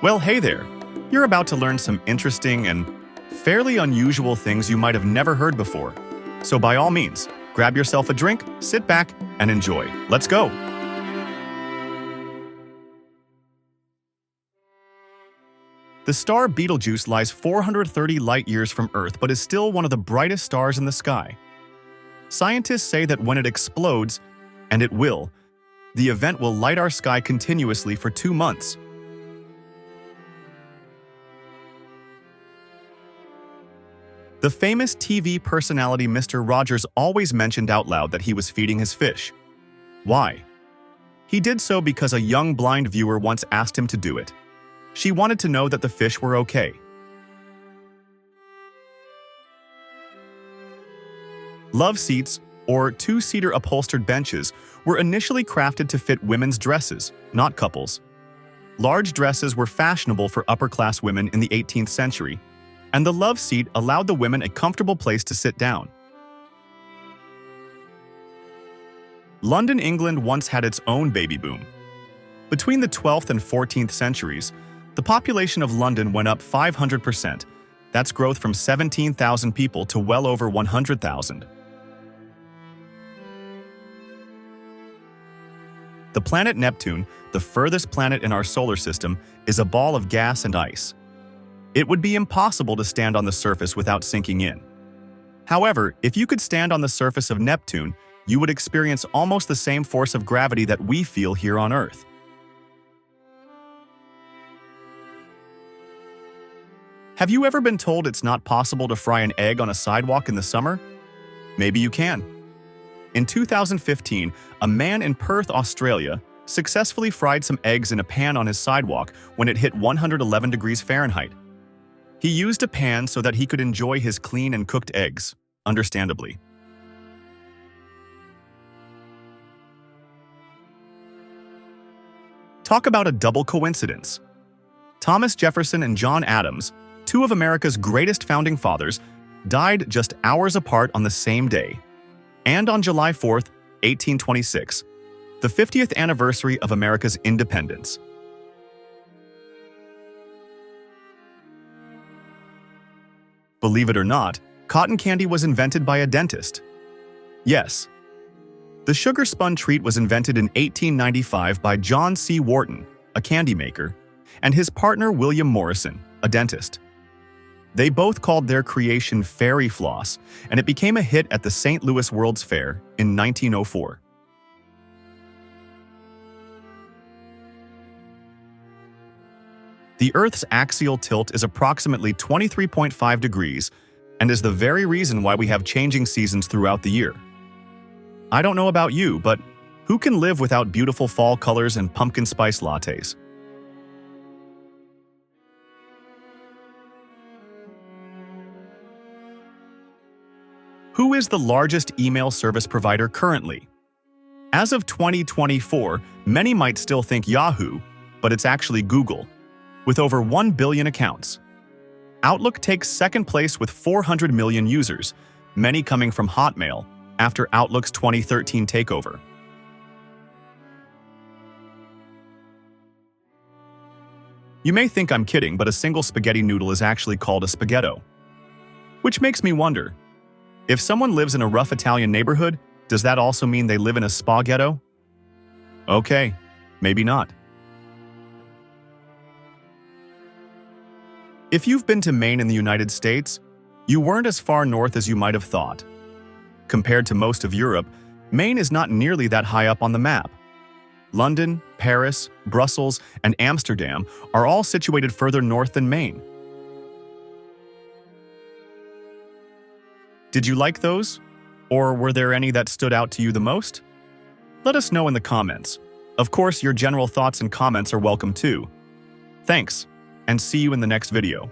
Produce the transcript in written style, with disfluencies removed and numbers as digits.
Well, hey there. You're about to learn some interesting and fairly unusual things you might have never heard before. So by all means, grab yourself a drink, sit back, and enjoy. Let's go. The star Betelgeuse lies 430 light-years from Earth but is still one of the brightest stars in the sky. Scientists say that when it explodes, and it will, the event will light our sky continuously for 2 months. The famous TV personality Mr. Rogers always mentioned out loud that he was feeding his fish. Why? He did so because a young blind viewer once asked him to do it. She wanted to know that the fish were okay. Love seats, or two-seater upholstered benches, were initially crafted to fit women's dresses, not couples. Large dresses were fashionable for upper-class women in the 18th century, and the love seat allowed the women a comfortable place to sit down. London, England once had its own baby boom. Between the 12th and 14th centuries, the population of London went up 500%. That's growth from 17,000 people to well over 100,000. The planet Neptune, the furthest planet in our solar system, is a ball of gas and ice. It would be impossible to stand on the surface without sinking in. However, if you could stand on the surface of Neptune, you would experience almost the same force of gravity that we feel here on Earth. Have you ever been told it's not possible to fry an egg on a sidewalk in the summer? Maybe you can. In 2015, a man in Perth, Australia, successfully fried some eggs in a pan on his sidewalk when it hit 111 degrees Fahrenheit. He used a pan so that he could enjoy his clean and cooked eggs, understandably. Talk about a double coincidence. Thomas Jefferson and John Adams, two of America's greatest founding fathers, died just hours apart on the same day. And on July 4th, 1826, the 50th anniversary of America's independence. Believe it or not, cotton candy was invented by a dentist. Yes. The sugar spun treat was invented in 1895 by John C. Wharton, a candy maker, and his partner William Morrison, a dentist. They both called their creation Fairy Floss, and it became a hit at the St. Louis World's Fair in 1904. The Earth's axial tilt is approximately 23.5 degrees and is the very reason why we have changing seasons throughout the year. I don't know about you, but who can live without beautiful fall colors and pumpkin spice lattes? Who is the largest email service provider currently? As of 2024, many might still think Yahoo, but it's actually Google, with over 1 billion accounts. Outlook takes second place with 400 million users, many coming from Hotmail, after Outlook's 2013 takeover. You may think I'm kidding, but a single spaghetti noodle is actually called a spaghetto. Which makes me wonder, if someone lives in a rough Italian neighborhood, does that also mean they live in a spaghetto? Okay, maybe not. If you've been to Maine in the United States, you weren't as far north as you might have thought. Compared to most of Europe, Maine is not nearly that high up on the map. London, Paris, Brussels, and Amsterdam are all situated further north than Maine. Did you like those? Or were there any that stood out to you the most? Let us know in the comments. Of course, your general thoughts and comments are welcome too. Thanks, and see you in the next video.